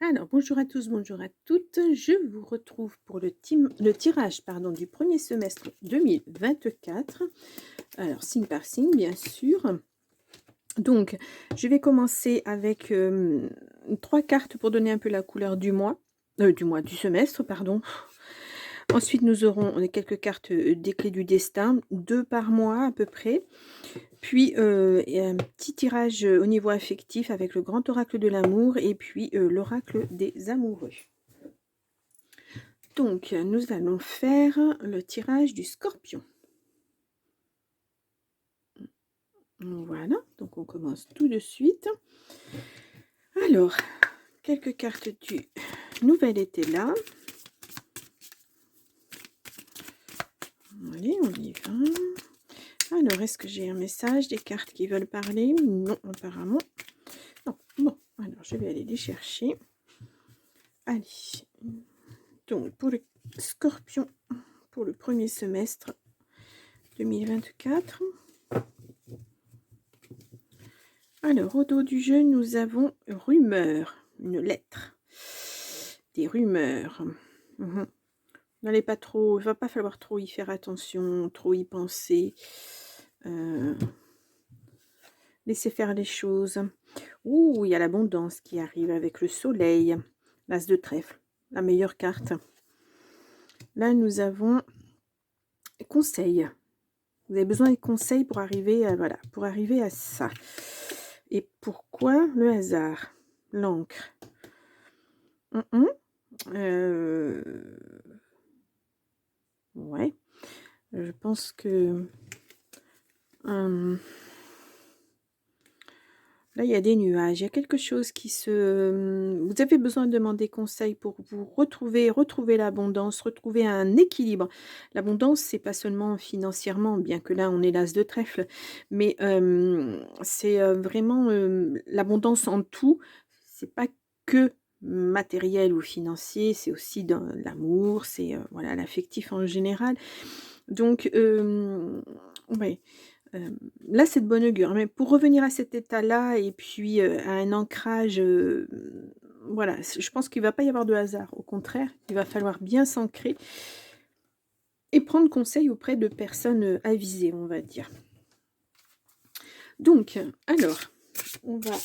Alors, bonjour à tous, bonjour à toutes. Je vous retrouve pour le tirage pardon, du premier semestre 2024. Alors, signe par signe, bien sûr. Donc, je vais commencer avec 3 cartes pour donner un peu la couleur du semestre, pardon. Ensuite, nous aurons quelques cartes des clés du destin, 2 par mois à peu près. Puis, et un petit tirage au niveau affectif avec le grand oracle de l'amour et puis l'oracle des amoureux. Donc, nous allons faire le tirage du scorpion. Voilà, donc on commence tout de suite. Alors, quelques cartes du nouvel été là. Allez, on y va. Alors, est-ce que j'ai un message, des cartes qui veulent parler? Non, apparemment. Non, bon, alors je vais aller les chercher. Allez, donc pour le scorpion, pour le premier semestre 2024. Alors, au dos du jeu, nous avons rumeur, une lettre. Des rumeurs. N'allez pas trop, il va pas falloir trop y faire attention, trop y penser. Laissez faire les choses. Ouh, il y a l'abondance qui arrive avec le soleil. L'as de trèfle, la meilleure carte. Là, nous avons conseil. Vous avez besoin de conseils pour arriver à, voilà, pour arriver à ça. Et pourquoi le hasard? L'encre. Ouais. Je pense que là, il y a des nuages. Il y a quelque chose qui se... Vous avez besoin de demander conseil pour vous retrouver l'abondance, retrouver un équilibre. L'abondance, c'est pas seulement financièrement, bien que là, on est l'as de trèfle, mais c'est vraiment l'abondance en tout. C'est pas que matériel ou financier, c'est aussi dans l'amour, c'est voilà, l'affectif en général. Donc, ouais. Là, c'est de bonne augure, mais pour revenir à cet état-là et puis, à un ancrage, voilà, je pense qu'il ne va pas y avoir de hasard. Au contraire, il va falloir bien s'ancrer et prendre conseil auprès de personnes, avisées, on va dire. Donc, alors, on va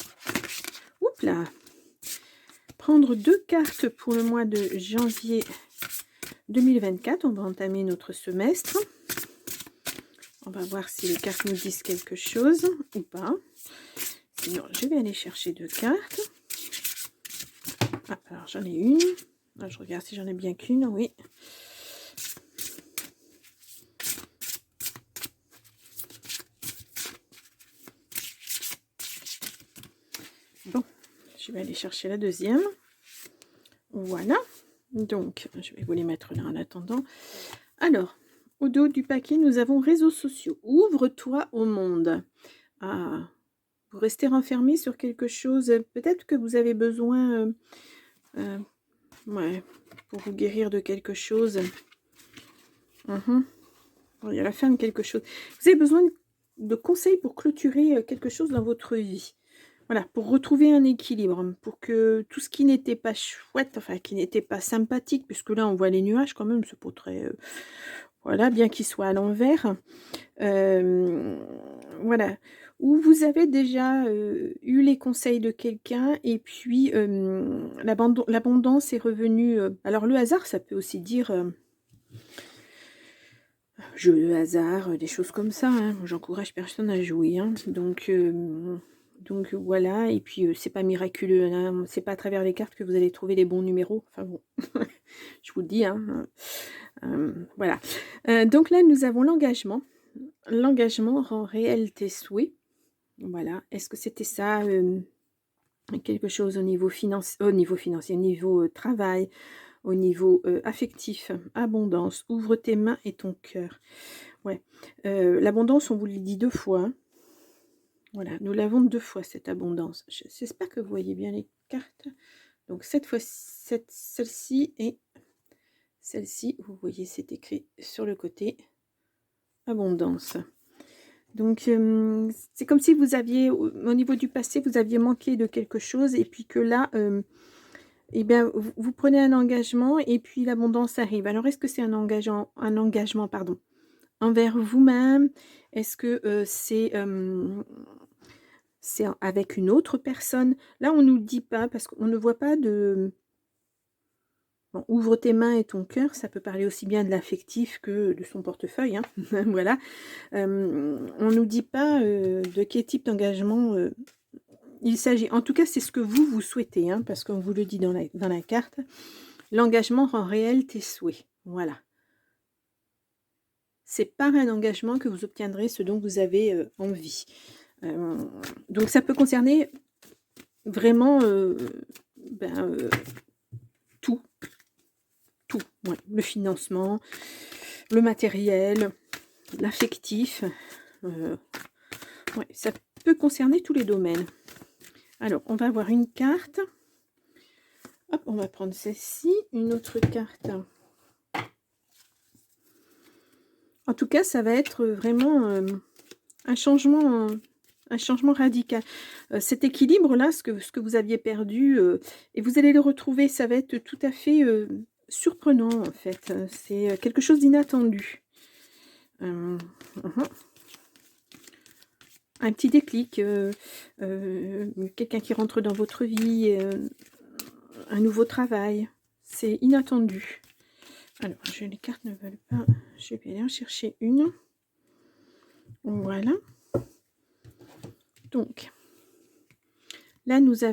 oups là, prendre 2 cartes pour le mois de janvier 2024. On va entamer notre semestre. On va voir si les cartes nous disent quelque chose ou pas. Sinon, je vais aller chercher 2 cartes. Ah, alors j'en ai une. Ah, je regarde si j'en ai bien qu'une, oui. Bon, je vais aller chercher la deuxième. Voilà. Donc, je vais vous les mettre là en attendant. Alors, au dos du paquet, nous avons réseaux sociaux. Ouvre-toi au monde. Ah, vous restez renfermé sur quelque chose. Peut-être que vous avez besoin, ouais, pour vous guérir de quelque chose. Il y a la fin de quelque chose. Vous avez besoin de conseils pour clôturer quelque chose dans votre vie. Voilà, pour retrouver un équilibre, pour que tout ce qui n'était pas chouette, enfin qui n'était pas sympathique, puisque là on voit les nuages quand même, c'est pas très... voilà, bien qu'ils soient à l'envers. Voilà, où vous avez déjà eu les conseils de quelqu'un et puis l'abondance est revenue. Alors le hasard, ça peut aussi dire... jeu de hasard, des choses comme ça, hein. J'encourage personne à jouer, hein. Donc voilà, et puis c'est pas miraculeux, hein. C'est pas à travers les cartes que vous allez trouver les bons numéros. Enfin bon, je vous le dis, hein. Voilà. Donc là, nous avons l'engagement. L'engagement rend réel tes souhaits. Voilà. Est-ce que c'était ça, quelque chose au niveau financier, au niveau travail, au niveau affectif, abondance, ouvre tes mains et ton cœur. Ouais, l'abondance, on vous le dit 2 fois, hein. Voilà, nous l'avons 2 fois cette abondance. J'espère que vous voyez bien les cartes. Donc cette fois, celle-ci et celle-ci, vous voyez, c'est écrit sur le côté abondance. Donc c'est comme si vous aviez, au niveau du passé, vous aviez manqué de quelque chose et puis que là, Eh bien, vous prenez un engagement et puis l'abondance arrive. Alors, est-ce que c'est un engagement, pardon, envers vous-même? Est-ce que, c'est avec une autre personne? Là, on nous le dit pas parce qu'on ne voit pas de bon, ouvre tes mains et ton cœur, ça peut parler aussi bien de l'affectif que de son portefeuille, hein. Voilà. On nous dit pas, de quel type d'engagement, il s'agit. En tout cas, c'est ce que vous souhaitez, hein, parce qu'on vous le dit dans la carte. L'engagement rend réel tes souhaits. Voilà. C'est par un engagement que vous obtiendrez ce dont vous avez, envie. Hem, donc ça peut concerner vraiment, ben, tout, tout, ouais. Le financement, le matériel, l'affectif, heu, ouais, ça peut concerner tous les domaines. Alors, on va avoir une carte. Hop, on va prendre celle-ci, une autre carte. En tout cas, ça va être vraiment, un changement, un changement radical. Cet équilibre-là, ce que vous aviez perdu, et vous allez le retrouver, ça va être tout à fait, surprenant en fait, c'est, quelque chose d'inattendu. Mmh mh. Un petit déclic, quelqu'un qui rentre dans votre vie, un nouveau travail. C'est inattendu. Alors, les cartes ne veulent pas, je vais aller en chercher une. Voilà. Donc, là, nous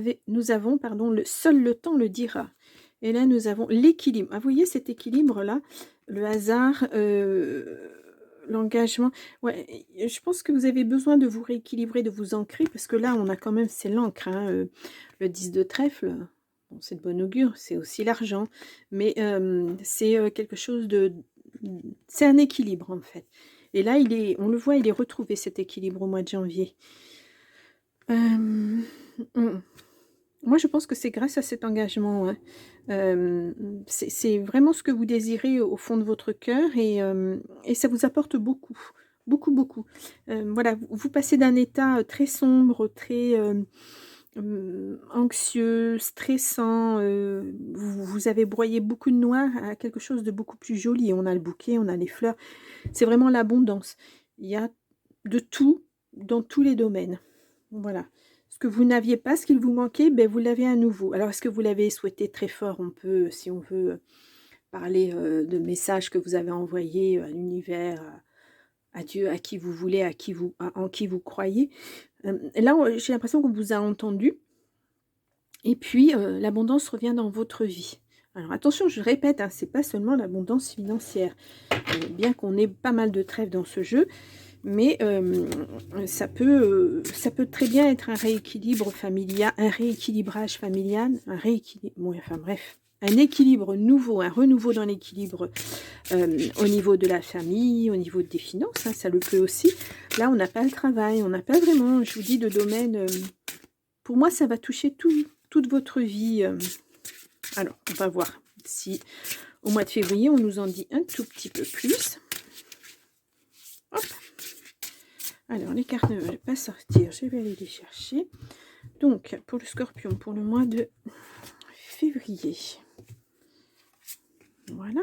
avons, pardon, seul le temps le dira. Et là, nous avons l'équilibre. Ah, vous voyez cet équilibre-là? Le hasard, l'engagement. Ouais, et je pense que vous avez besoin de vous rééquilibrer, de vous ancrer, parce que là, on a quand même, c'est l'encre, hein, le 10 de trèfle. Bon, c'est de bon augure, c'est aussi l'argent. Mais c'est quelque chose de... C'est un équilibre, en fait. Et là, on le voit, il est retrouvé, cet équilibre, au mois de janvier. Hem, mmh. Moi, je pense que c'est grâce à cet engagement, hein. C'est vraiment ce que vous désirez au fond de votre cœur et ça vous apporte beaucoup, beaucoup, beaucoup. Voilà, vous passez d'un état, très sombre, très, anxieux, stressant, vous avez broyé beaucoup de noir à quelque chose de beaucoup plus joli. On a le bouquet, on a les fleurs, c'est vraiment l'abondance. Il y a de tout dans tous les domaines. Voilà. Ce que vous n'aviez pas, ce qu'il vous manquait, ben vous l'avez à nouveau. Alors, est-ce que vous l'avez souhaité très fort? On peut, si on veut, parler, de messages que vous avez envoyés à l'univers, à Dieu, à qui vous voulez, en qui vous croyez. Là, j'ai l'impression qu'on vous a entendu et puis, l'abondance revient dans votre vie. Alors attention, je répète, hein, c'est pas seulement l'abondance financière. Bien qu'on ait pas mal de trêves dans ce jeu, mais ça peut très bien être un rééquilibre familial, un rééquilibrage familial, un rééquilibre, ouais, enfin bref, un équilibre nouveau, un renouveau dans l'équilibre, au niveau de la famille, au niveau des finances, hein, ça le peut aussi. Là, on n'a pas le travail, on n'a pas vraiment, je vous dis, de domaine, pour moi, ça va toucher toute votre vie. Alors, on va voir si au mois de février, on nous en dit un tout petit peu plus. Hop. Alors, les cartes ne veulent pas sortir, je vais aller les chercher. Donc, pour le Scorpion, pour le mois de février. Voilà.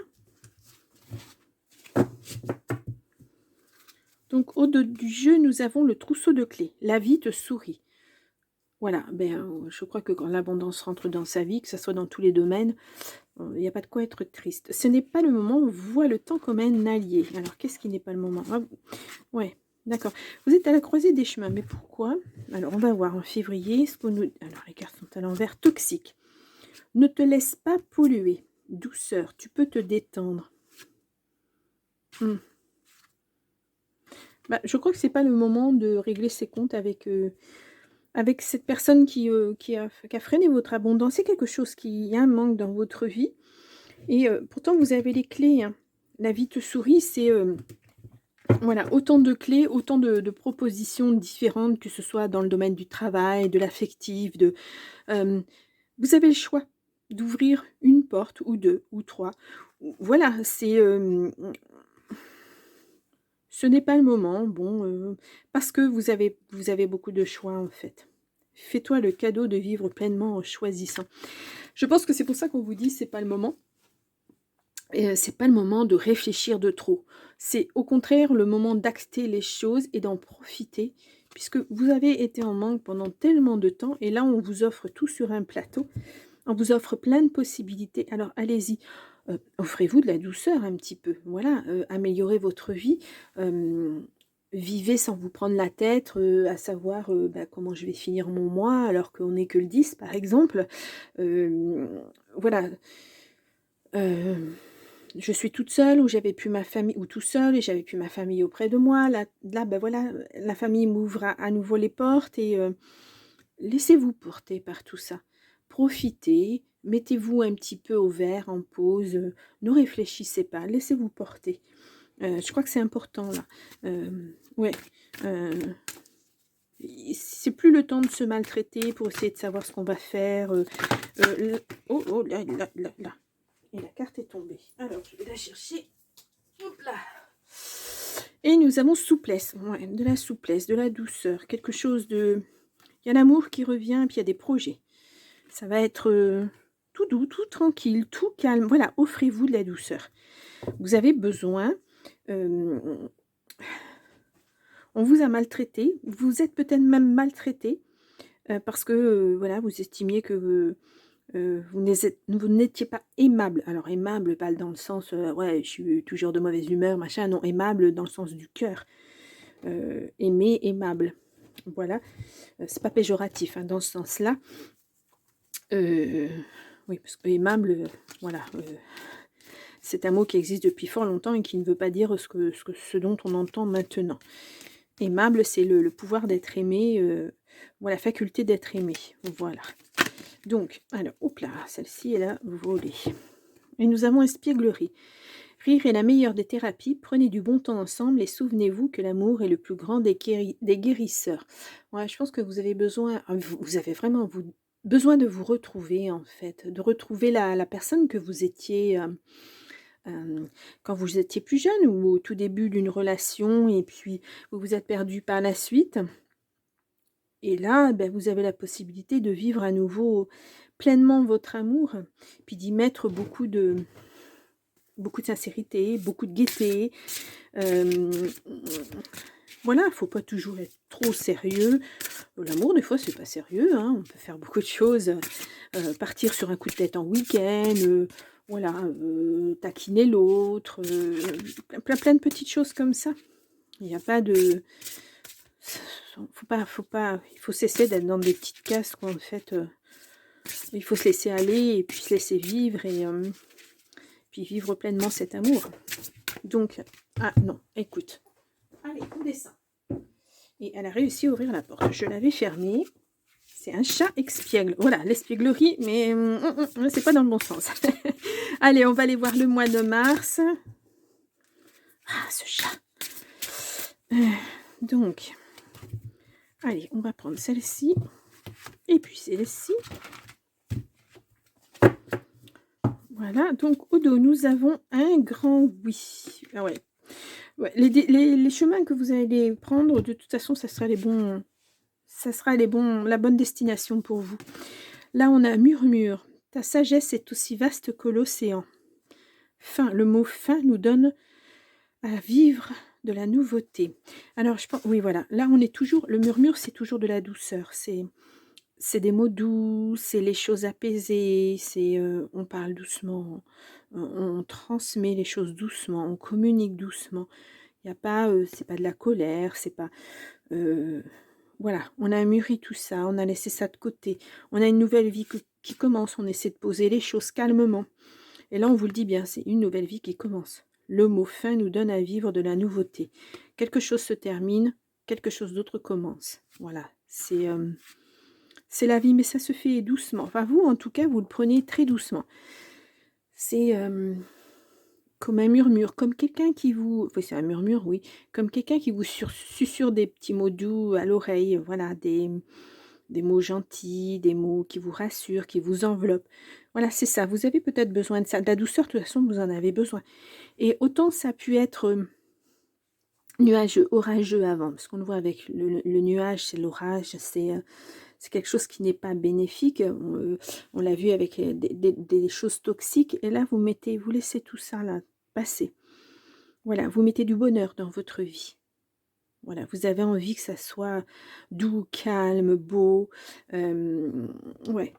Donc, au-delà du jeu, nous avons le trousseau de clés. La vie te sourit. Voilà, ben, je crois que quand l'abondance rentre dans sa vie, que ce soit dans tous les domaines, il n'y a pas de quoi être triste. Ce n'est pas le moment, on voit le temps comme un allié. Alors, qu'est-ce qui n'est pas le moment? Ah, ouais, d'accord. Vous êtes à la croisée des chemins, mais pourquoi? Alors, on va voir en février ce qu'on nous... Alors, les cartes sont à l'envers. Toxique. Ne te laisse pas polluer. Douceur, tu peux te détendre. Bah, je crois que c'est pas le moment de régler ses comptes avec cette personne qui a freiné votre abondance. C'est quelque chose il y a un manque dans votre vie et pourtant vous avez les clés, hein. La vie te sourit, c'est, voilà, autant de clés, autant de propositions différentes, que ce soit dans le domaine du travail, de l'affectif, vous avez le choix d'ouvrir une porte ou 2 ou 3. Voilà, ce n'est pas le moment, bon, parce que vous avez beaucoup de choix, en fait. Fais-toi le cadeau de vivre pleinement en choisissant. Je pense que c'est pour ça qu'on vous dit c'est pas le moment. C'est pas le moment de réfléchir de trop. C'est au contraire le moment d'acter les choses et d'en profiter, puisque vous avez été en manque pendant tellement de temps, et là on vous offre tout sur un plateau, on vous offre plein de possibilités. Alors allez-y, offrez-vous de la douceur un petit peu, voilà, améliorez votre vie, vivez sans vous prendre la tête, à savoir bah, comment je vais finir mon mois alors qu'on n'est que le 10 par exemple. Voilà. Je suis toute seule, ou j'avais plus ma famille, ou tout seul, et j'avais plus ma famille auprès de moi. Là ben voilà, la famille m'ouvre à nouveau les portes, et laissez-vous porter par tout ça. Profitez, mettez-vous un petit peu au vert, en pause, ne réfléchissez pas, laissez-vous porter. Je crois que c'est important là. Ouais. C'est plus le temps de se maltraiter pour essayer de savoir ce qu'on va faire. Oh, là, là, là, là. Et la carte est tombée. Alors, je vais la chercher. Hop là. Et nous avons souplesse. Ouais, de la souplesse, de la douceur. Quelque chose de... Il y a l'amour qui revient, puis il y a des projets. Ça va être tout doux, tout tranquille, tout calme. Voilà, offrez-vous de la douceur. Vous avez besoin... on vous a maltraité. Vous êtes peut-être même maltraité. Parce que, voilà, vous estimiez que... vous n'étiez pas aimable. Alors aimable, pas dans le sens ouais, je suis toujours de mauvaise humeur, machin. Non, aimable dans le sens du cœur. Aimer, aimable. Voilà. C'est pas péjoratif hein, dans ce sens-là. Oui, parce que aimable, voilà. C'est un mot qui existe depuis fort longtemps et qui ne veut pas dire ce dont on entend maintenant. Aimable, c'est le pouvoir d'être aimé, voilà, la faculté d'être aimé. Voilà. Donc, alors, hop là, celle-ci, elle a volé. Et nous avons espièglerie. Rire est la meilleure des thérapies. Prenez du bon temps ensemble et souvenez-vous que l'amour est le plus grand des guérisseurs. Ouais, je pense que vous avez besoin, vous avez vraiment besoin de vous retrouver, en fait, de retrouver la personne que vous étiez quand vous étiez plus jeune, ou au tout début d'une relation, et puis vous vous êtes perdu par la suite. Et là, ben, vous avez la possibilité de vivre à nouveau pleinement votre amour, puis d'y mettre beaucoup de sincérité, beaucoup de gaieté. Voilà, il ne faut pas toujours être trop sérieux. L'amour, des fois, c'est pas sérieux. Hein. On peut faire beaucoup de choses. Partir sur un coup de tête en week-end. Voilà, taquiner l'autre. Plein de petites choses comme ça. Il n'y a pas de... il faut cesser d'être dans des petites cases, quoi, en fait. Il faut se laisser aller, et puis se laisser vivre, et puis vivre pleinement cet amour. Donc, ah non, écoute. Allez, on descend. Et elle a réussi à ouvrir la porte. Je l'avais fermée. C'est un chat expiègle. Voilà, l'espièglerie, mais c'est pas dans le bon sens. Allez, on va aller voir le mois de mars. Ah, ce chat. Donc, allez, on va prendre celle-ci. Et puis celle-ci. Voilà, donc au dos, nous avons un grand oui. Ah ouais. Ouais, les chemins que vous allez prendre, de toute façon, ça sera la bonne destination pour vous. Là, on a murmure. Ta sagesse est aussi vaste que l'océan. Fin, le mot fin nous donne à vivre de la nouveauté. Alors, je pense, oui, voilà. Là, on est toujours, le murmure, c'est toujours de la douceur. C'est des mots doux, c'est les choses apaisées, c'est on parle doucement, on transmet les choses doucement, on communique doucement. Il n'y a pas, c'est pas de la colère, c'est pas... voilà, on a mûri tout ça, on a laissé ça de côté. On a une nouvelle vie qui commence, on essaie de poser les choses calmement. Et là, on vous le dit bien, c'est une nouvelle vie qui commence. Le mot fin nous donne à vivre de la nouveauté. Quelque chose se termine, quelque chose d'autre commence. Voilà, c'est la vie, mais ça se fait doucement. Enfin, vous, en tout cas, vous le prenez très doucement. C'est comme un murmure, comme quelqu'un qui vous... Enfin, c'est un murmure, oui. Comme quelqu'un qui vous susurre des petits mots doux à l'oreille. Voilà, des mots gentils, des mots qui vous rassurent, qui vous enveloppent. Voilà, c'est ça. Vous avez peut-être besoin de ça. De la douceur, de toute façon, vous en avez besoin. Et autant ça a pu être nuageux, orageux avant. Parce qu'on le voit avec le nuage, c'est l'orage, c'est c'est quelque chose qui n'est pas bénéfique. On l'a vu avec des choses toxiques. Et là, vous laissez tout ça là passer. Voilà, vous mettez du bonheur dans votre vie. Voilà, vous avez envie que ça soit doux, calme, beau. Ouais.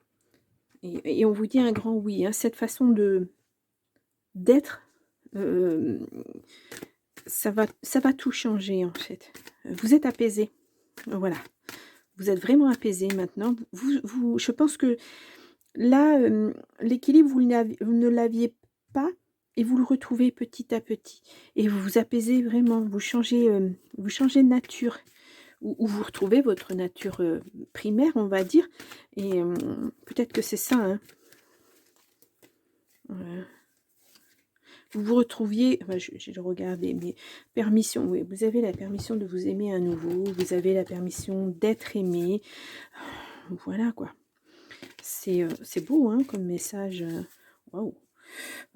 Et on vous dit un grand oui. Hein. Cette façon d'être, ça va tout changer en fait. Vous êtes apaisé. Voilà. Vous êtes vraiment apaisé maintenant. Je pense que là, l'équilibre, vous ne l'aviez pas et vous le retrouvez petit à petit. Et vous vous apaisez vraiment. Vous changez de nature. Ou vous retrouvez votre nature primaire, on va dire. Et peut-être que c'est ça. Hein. Vous vous retrouviez, enfin, j'ai regardé, mais permission, oui, vous avez la permission de vous aimer à nouveau, vous avez la permission d'être aimé. Voilà quoi. C'est beau hein, comme message. Waouh.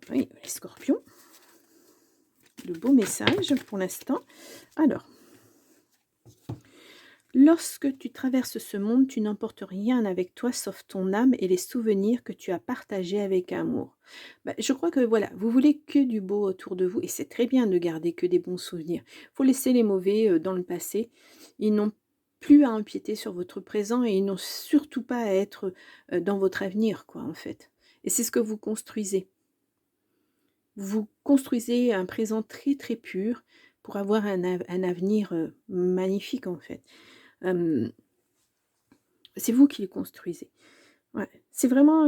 Oui, les scorpions. De beaux messages pour l'instant. Alors. Lorsque tu traverses ce monde, tu n'emportes rien avec toi sauf ton âme et les souvenirs que tu as partagés avec amour. Je crois que voilà, vous voulez que du beau autour de vous et c'est très bien de garder que des bons souvenirs. Il faut laisser les mauvais dans le passé. Ils n'ont plus à empiéter sur votre présent et ils n'ont surtout pas à être dans votre avenir, quoi, en fait. Et c'est ce que vous construisez. Vous construisez un présent très très pur pour avoir un avenir magnifique, en fait. C'est vous qui le construisez. Ouais. C'est vraiment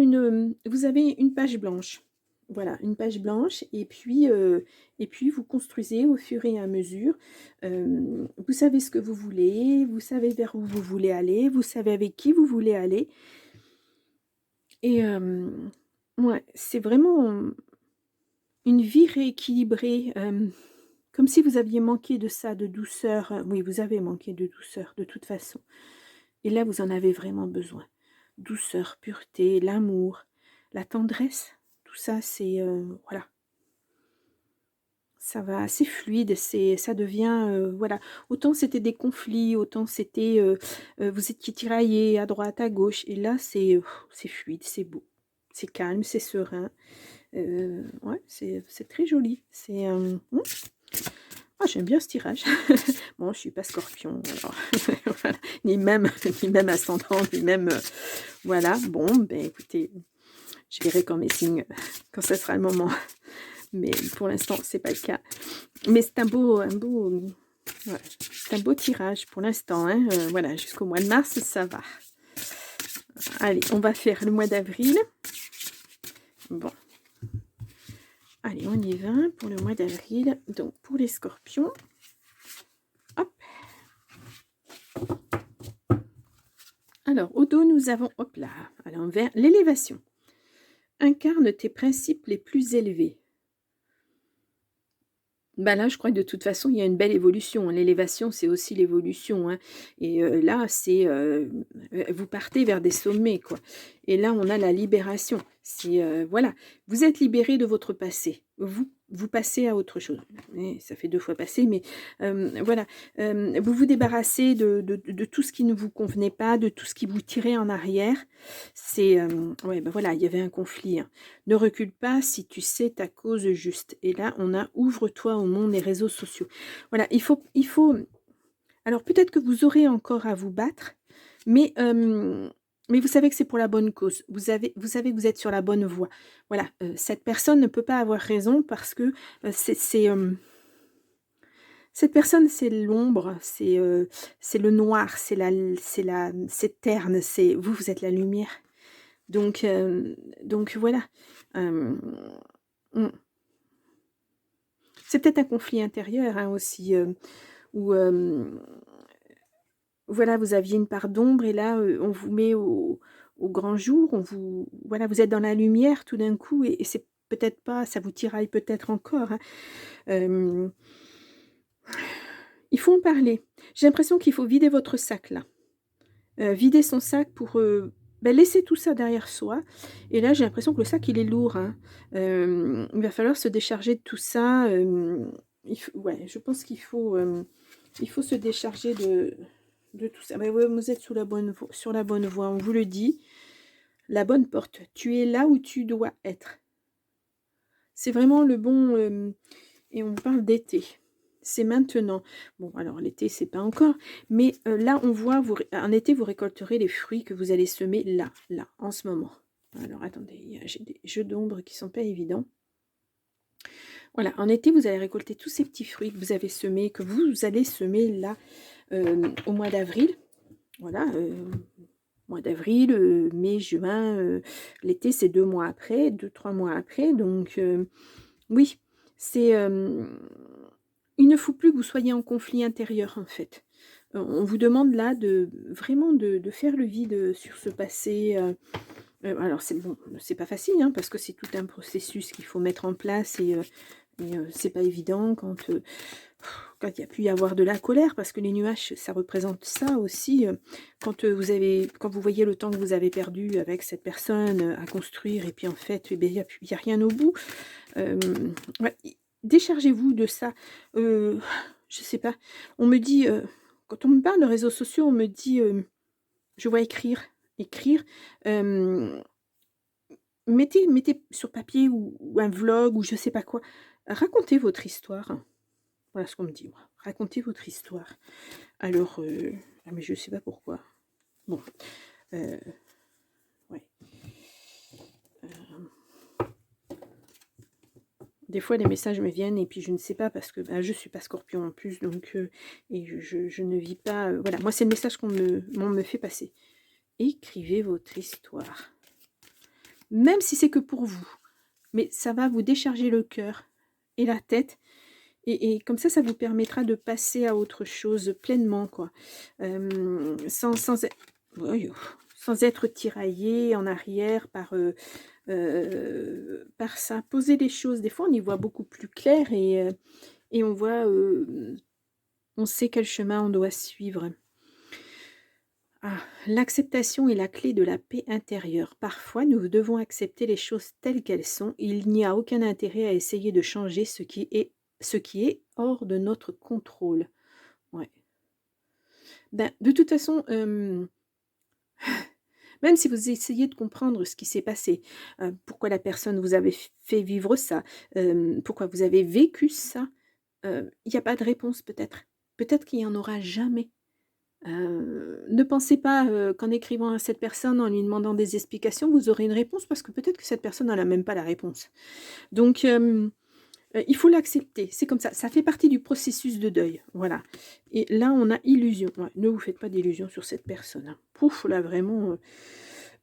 vous avez une page blanche. Voilà, une page blanche. Et puis vous construisez au fur et à mesure. Vous savez ce que vous voulez. Vous savez vers où vous voulez aller. Vous savez avec qui vous voulez aller. Et ouais, c'est vraiment une vie rééquilibrée. Comme si vous aviez manqué de ça, de douceur. Oui, vous avez manqué de douceur, de toute façon. Et là, vous en avez vraiment besoin. Douceur, pureté, l'amour, la tendresse, tout ça, c'est... voilà. Ça va, c'est fluide, ça devient... voilà. Autant c'était des conflits, autant c'était... vous étiez tiraillés à droite, à gauche. Et là, c'est fluide, c'est beau. C'est calme, c'est serein. Ouais, c'est très joli. C'est... Ah, j'aime bien ce tirage. Bon, je suis pas scorpion, alors voilà. ni même ascendant, ni même voilà. Bon, ben écoutez, je verrai quand mes signes, quand ça sera le moment. Mais pour l'instant, c'est pas le cas. Mais c'est un beau tirage pour l'instant. Hein. Voilà, jusqu'au mois de mars, ça va. Allez, on va faire le mois d'avril. Bon. Allez, on y va pour le mois d'avril. Donc, pour les scorpions. Hop. Alors, au dos, nous avons, hop là, à l'envers, l'élévation. Incarne tes principes les plus élevés. Là, je crois que de toute façon, il y a une belle évolution. L'élévation, c'est aussi l'évolution. Hein. Et là, c'est vous partez vers des sommets, quoi. Et là, on a la libération. C'est voilà, vous êtes libéré de votre passé. Vous passez à autre chose. Et ça fait 2 fois passé, mais voilà. Vous vous débarrassez de tout ce qui ne vous convenait pas, de tout ce qui vous tirait en arrière. C'est ouais, voilà, il y avait un conflit. Hein. Ne recule pas si tu sais ta cause juste. Et là, on a ouvre-toi au monde des réseaux sociaux. Voilà, il faut. Alors peut-être que vous aurez encore à vous battre, mais vous savez que c'est pour la bonne cause. Vous savez que vous êtes sur la bonne voie. Voilà, cette personne ne peut pas avoir raison parce que cette personne, c'est l'ombre, c'est le noir, c'est terne, c'est vous êtes la lumière. Donc voilà. C'est peut-être un conflit intérieur hein, aussi, où voilà, vous aviez une part d'ombre et là, on vous met au grand jour, voilà, vous êtes dans la lumière tout d'un coup et c'est peut-être pas, ça vous tiraille peut-être encore. Hein. Il faut en parler. J'ai l'impression qu'il faut vider votre sac là. Vider son sac pour laisser tout ça derrière soi. Et là, j'ai l'impression que le sac, il est lourd. Hein. Il va falloir se décharger de tout ça. Ouais, je pense qu'il faut se décharger de tout ça. Mais ouais, vous êtes sur la bonne voie, on vous le dit. La bonne porte. Tu es là où tu dois être. C'est vraiment le bon... et on parle d'été. C'est maintenant. Bon, alors l'été, c'est pas encore. Mais là, on voit, en été, vous récolterez les fruits que vous allez semer là, en ce moment. Alors, attendez, j'ai des jeux d'ombre qui sont pas évidents. Voilà, en été, vous allez récolter tous ces petits fruits que vous avez semés, que vous allez semer là, au mois d'avril. Voilà, mois d'avril, mai, juin, l'été, c'est 2 mois après, 2-3 mois après. Donc, oui, c'est... il ne faut plus que vous soyez en conflit intérieur, en fait. On vous demande là vraiment de faire le vide sur ce passé. Alors, c'est bon, c'est pas facile, hein, parce que c'est tout un processus qu'il faut mettre en place et c'est pas évident quand il y a pu y avoir de la colère, parce que les nuages, ça représente ça aussi. Quand vous voyez le temps que vous avez perdu avec cette personne à construire, et puis en fait, eh bien, il n'y a rien au bout. Ouais, déchargez-vous de ça. Je sais pas. On me dit, quand on me parle de réseaux sociaux, on me dit, je vois écrire. Mettez sur papier ou un vlog ou je sais pas quoi. Racontez votre histoire. Voilà ce qu'on me dit, moi. Racontez votre histoire. Alors, ah, mais je sais pas pourquoi. Bon, ouais. Des fois, les messages me viennent et puis je ne sais pas parce que bah, je suis pas Scorpion en plus, donc et je ne vis pas. Voilà, moi c'est le message qu'on me fait passer. Écrivez votre histoire, même si c'est que pour vous, mais ça va vous décharger le cœur et la tête. Et comme ça vous permettra de passer à autre chose pleinement, quoi. Sans être tiraillé en arrière par ça. Poser les choses, des fois on y voit beaucoup plus clair et on voit, on sait quel chemin on doit suivre. Ah, l'acceptation est la clé de la paix intérieure. Parfois, nous devons accepter les choses telles qu'elles sont. Il n'y a aucun intérêt à essayer de changer ce qui est hors de notre contrôle. Ouais. Ben, de toute façon, même si vous essayez de comprendre ce qui s'est passé, pourquoi la personne vous avait fait vivre ça, pourquoi vous avez vécu ça, il n'y a pas de réponse peut-être. Peut-être qu'il n'y en aura jamais. Ne pensez pas qu'en écrivant à cette personne, en lui demandant des explications, vous aurez une réponse parce que peut-être que cette personne n'a même pas la réponse. Donc, il faut l'accepter. C'est comme ça. Ça fait partie du processus de deuil. Voilà. Et là, on a illusion. Ouais, ne vous faites pas d'illusion sur cette personne. Hein. Pouf, là, vraiment.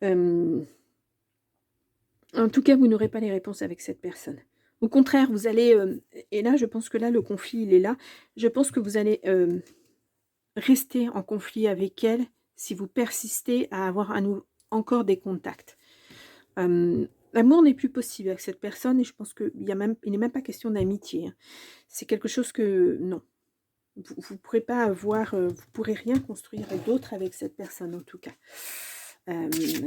En tout cas, vous n'aurez pas les réponses avec cette personne. Au contraire, vous allez... et là, je pense que là, le conflit, il est là. Je pense que vous allez... restez en conflit avec elle si vous persistez à avoir encore des contacts. L'amour n'est plus possible avec cette personne et je pense qu'il n'est même pas question d'amitié. Hein. C'est quelque chose que, non. Vous ne pourrez pas avoir, vous pourrez rien construire d'autre avec cette personne en tout cas.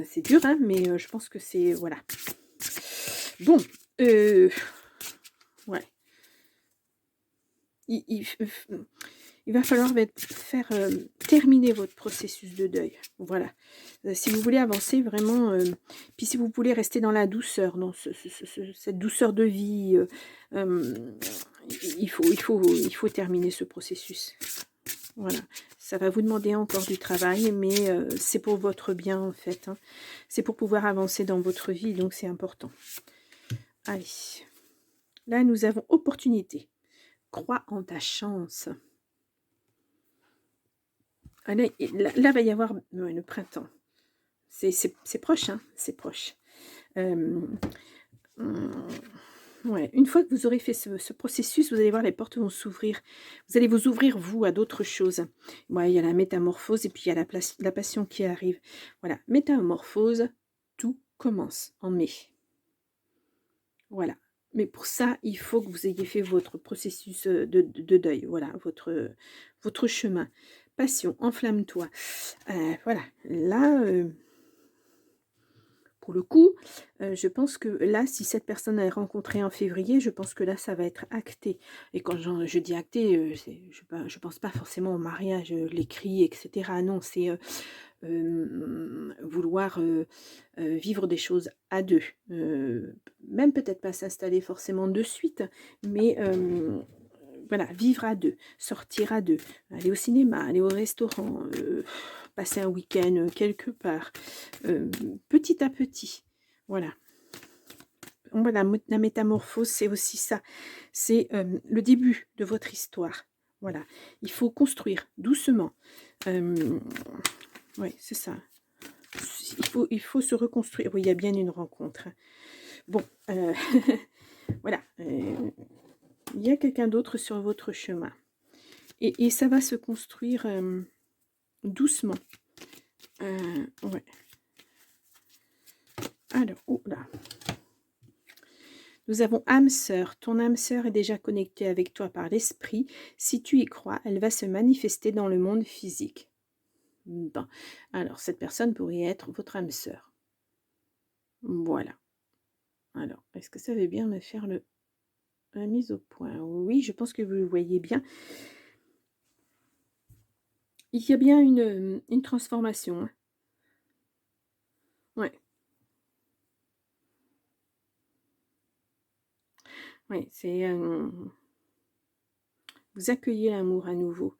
C'est dur, hein, mais je pense que c'est, voilà. Bon, ouais. Il va falloir faire terminer votre processus de deuil. Voilà. Si vous voulez avancer vraiment, puis si vous voulez rester dans la douceur, dans cette douceur de vie, il faut terminer ce processus. Voilà. Ça va vous demander encore du travail, mais c'est pour votre bien en fait. Hein. C'est pour pouvoir avancer dans votre vie, donc c'est important. Allez. Là, nous avons opportunité. Crois en ta chance. Allez, là, va y avoir le printemps. C'est proche, hein, c'est proche. Ouais. Une fois que vous aurez fait ce processus, vous allez voir les portes vont s'ouvrir. Vous allez vous ouvrir, vous, à d'autres choses. Ouais, il y a la métamorphose et puis il y a la passion qui arrive. Voilà, métamorphose, tout commence en mai. Voilà. Mais pour ça, il faut que vous ayez fait votre processus de deuil. Voilà, votre chemin. Passion, enflamme-toi. Voilà, là, Pour le coup, je pense que là, si cette personne est rencontrée en février, je pense que là, ça va être acté. Et quand je dis acté, je pense pas forcément au mariage, l'écrit, etc. Non, c'est vouloir vivre des choses à deux. Même peut-être pas s'installer forcément de suite, mais voilà, vivre à deux, sortir à deux, aller au cinéma, aller au restaurant, passer un week-end quelque part, petit à petit. Voilà. Voilà, la métamorphose, c'est aussi ça. C'est le début de votre histoire. Voilà. Il faut construire doucement. Oui, c'est ça. Il faut se reconstruire. Oui, il y a bien une rencontre. Bon, voilà. Il y a quelqu'un d'autre sur votre chemin. Et ça va se construire doucement. Ouais. Alors, oh là. Nous avons âme sœur. Ton âme sœur est déjà connectée avec toi par l'esprit. Si tu y crois, elle va se manifester dans le monde physique. Bon. Alors, cette personne pourrait être votre âme sœur. Voilà. Alors, est-ce que ça veut bien me faire la mise au point? Oui, je pense que vous le voyez bien. Il y a bien une transformation. Hein. Ouais. Oui, c'est... vous accueillez l'amour à nouveau.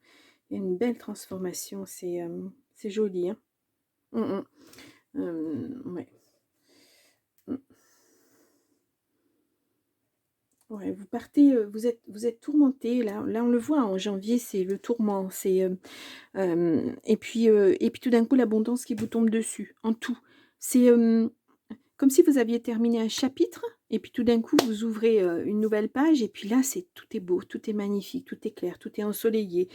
Il y a une belle transformation. C'est joli. Hein. Ouais. Ouais, vous partez, vous êtes tourmenté. Là, on le voit en janvier, c'est le tourment. Et puis tout d'un coup, l'abondance qui vous tombe dessus, en tout. C'est comme si vous aviez terminé un chapitre, et puis tout d'un coup, vous ouvrez une nouvelle page, et puis là, tout est beau, tout est magnifique, tout est clair, tout est ensoleillé,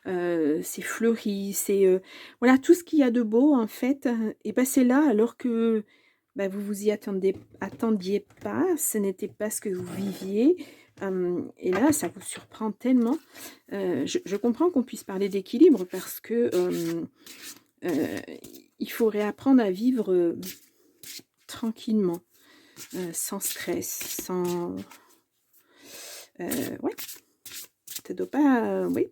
c'est fleuri, c'est... voilà, tout ce qu'il y a de beau, en fait, et ben c'est là, alors que vous vous y attendiez pas, ce n'était pas ce que vous viviez, et là, ça vous surprend tellement. Je comprends qu'on puisse parler d'équilibre, parce que il faut réapprendre à vivre tranquillement, sans stress, sans... ouais, ça doit pas... oui.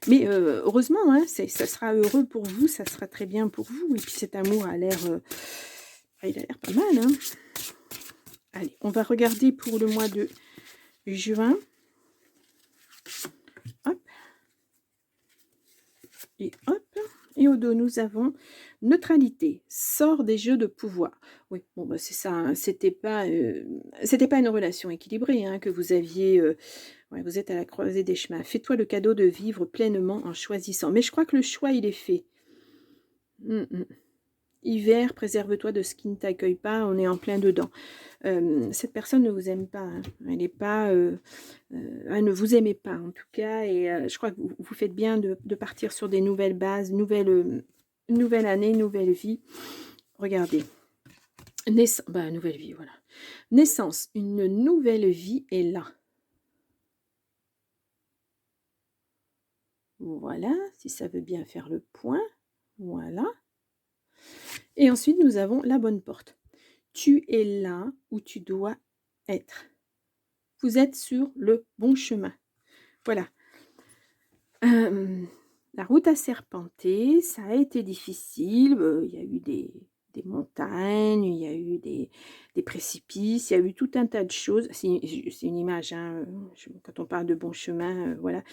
Mais heureusement, hein, ça sera heureux pour vous, ça sera très bien pour vous. Et puis cet amour a l'air... il a l'air pas mal. Hein. Allez, on va regarder pour le mois de juin. Hop. Et hop. Et au dos, nous avons neutralité. Sort des jeux de pouvoir. Oui, bon, c'est ça. Hein, c'était pas une relation équilibrée hein, que vous aviez... ouais, vous êtes à la croisée des chemins. Fais-toi le cadeau de vivre pleinement en choisissant. Mais je crois que le choix, il est fait. Hiver, préserve-toi de ce qui ne t'accueille pas. On est en plein dedans. Cette personne ne vous aime pas. Hein. Elle n'est pas... elle ne vous aimait pas, en tout cas. Et je crois que vous faites bien de partir sur des nouvelles bases, nouvelle année, nouvelle vie. Regardez. Nouvelle vie, voilà. Naissance, une nouvelle vie est là. Voilà, si ça veut bien faire le point. Voilà. Et ensuite, nous avons la bonne porte. Tu es là où tu dois être. Vous êtes sur le bon chemin. Voilà. La route a serpenté, ça a été difficile. Il y a eu des montagnes, il y a eu des précipices, il y a eu tout un tas de choses. C'est une image, hein, quand on parle de bon chemin, voilà.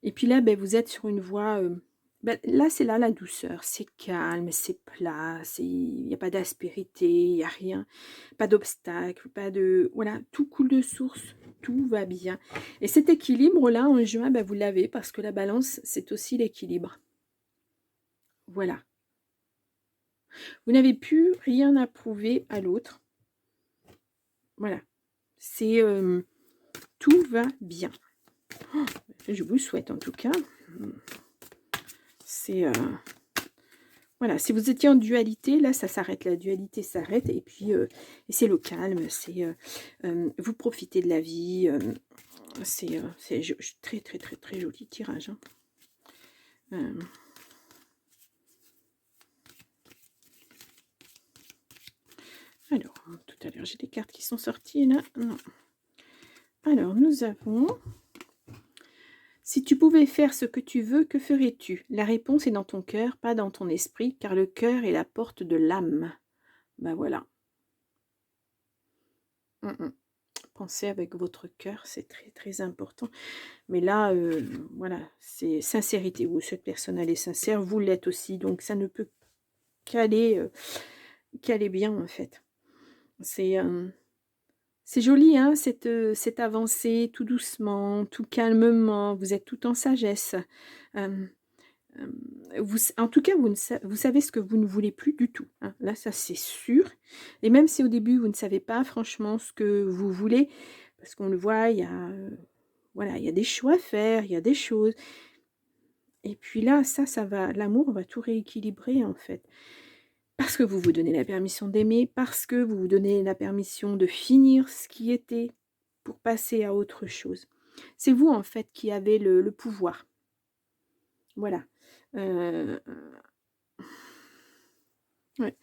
Et puis là, vous êtes sur une voie... là, c'est là la douceur. C'est calme, c'est plat, il n'y a pas d'aspérité, il n'y a rien. Pas d'obstacle, pas de... Voilà, tout coule de source, tout va bien. Et cet équilibre-là, en juin, vous l'avez parce que la balance, c'est aussi l'équilibre. Voilà. Vous n'avez plus rien à prouver à l'autre. Voilà. C'est... tout va bien. Oh, je vous le souhaite en tout cas. C'est... voilà, si vous étiez en dualité, là, ça s'arrête, la dualité s'arrête, et puis c'est le calme, c'est vous profitez de la vie, c'est très, très, très, très joli tirage. Alors, tout à l'heure, j'ai des cartes qui sont sorties là. Non. Alors, nous avons... Si tu pouvais faire ce que tu veux, que ferais-tu? La réponse est dans ton cœur, pas dans ton esprit, car le cœur est la porte de l'âme. Ben voilà. Pensez avec votre cœur, c'est très très important. Mais là, voilà, c'est sincérité. Vous, cette personne, elle est sincère, vous l'êtes aussi, donc ça ne peut qu'aller bien en fait. C'est joli, hein, cette avancée tout doucement, tout calmement, vous êtes tout en sagesse. Hem, en tout cas, vous savez ce que vous ne voulez plus du tout, hein. Là, ça c'est sûr. Et même si au début, vous ne savez pas franchement ce que vous voulez, parce qu'on le voit, il y a, voilà, il y a des choix à faire, il y a des choses. Et puis là, ça va, l'amour va tout rééquilibrer en fait. Parce que vous vous donnez la permission d'aimer, parce que vous vous donnez la permission de finir ce qui était pour passer à autre chose. C'est vous en fait qui avez le pouvoir. Voilà. Heu, ouais.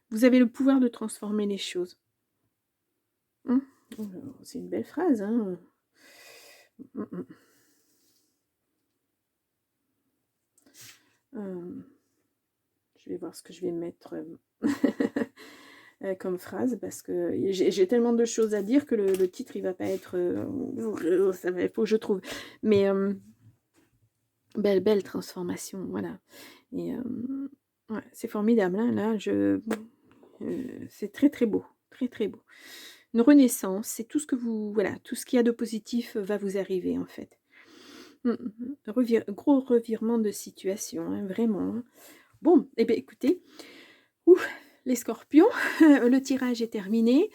Vous avez le pouvoir de transformer les choses. Mmh. Oh, c'est une belle phrase, hein. Mmh mh. Je vais voir ce que je vais mettre, comme phrase parce que j'ai tellement de choses à dire que le titre il va pas être, ça va, il faut que je trouve. Mais, belle transformation, voilà. Et ouais, c'est formidable, hein, là, c'est très, très beau, très, très beau. Une renaissance, c'est tout ce que vous, voilà, tout ce qu'il y a de positif va vous arriver, en fait. Gros revirement de situation, hein, vraiment, hein. Bon, eh beh, écoutez, ouf, les scorpions, le tirage est terminé.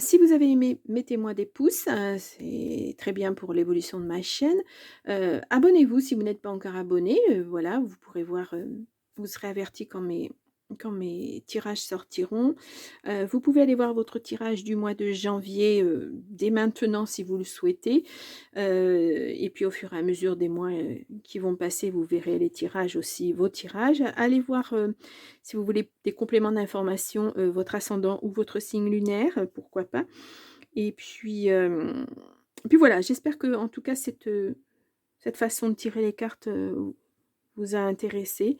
Si vous avez aimé, mettez-moi des pouces, c'est très bien pour l'évolution de ma chaîne. Abonnez-vous si vous n'êtes pas encore abonné, voilà, vous pourrez voir, vous serez averti quand mes tirages sortiront. Vous pouvez aller voir votre tirage du mois de janvier, dès maintenant si vous le souhaitez. Et puis au fur et à mesure des mois, qui vont passer, vous verrez les tirages aussi, vos tirages. Allez voir, si vous voulez des compléments d'information, votre ascendant ou votre signe lunaire, pourquoi pas. Et puis voilà, j'espère que en tout cas cette façon de tirer les cartes, vous a intéressé.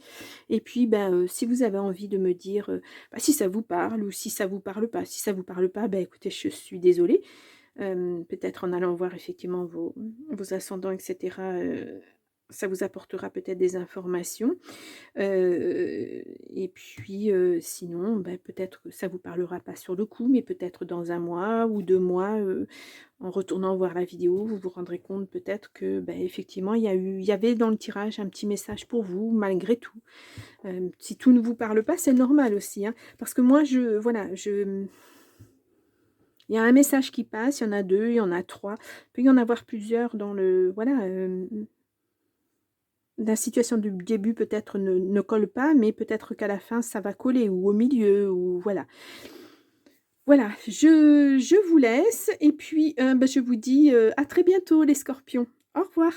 Et puis, ben, si vous avez envie de me dire, bah, si ça vous parle ou si ça vous parle pas. Si ça vous parle pas, ben, écoutez, je suis désolée. Peut-être en allant voir effectivement vos ascendants et cetera, ça vous apportera peut-être des informations. Et puis, sinon, bah, peut-être que ça vous parlera pas sur le coup, mais peut-être dans 1 mois ou 2 mois, en retournant voir la vidéo, vous vous rendrez compte peut-être que, bah, effectivement, il y avait dans le tirage un petit message pour vous malgré tout. Si tout ne vous parle pas, c'est normal aussi, hein, parce que moi il y a un message qui passe, il y en a 2, il y en a 3, il peut y en avoir plusieurs dans le voilà, la situation du début peut-être ne colle pas, mais peut-être qu'à la fin ça va coller ou au milieu ou voilà. Voilà, je vous laisse et puis, bah, je vous dis, à très bientôt les scorpions. Au revoir.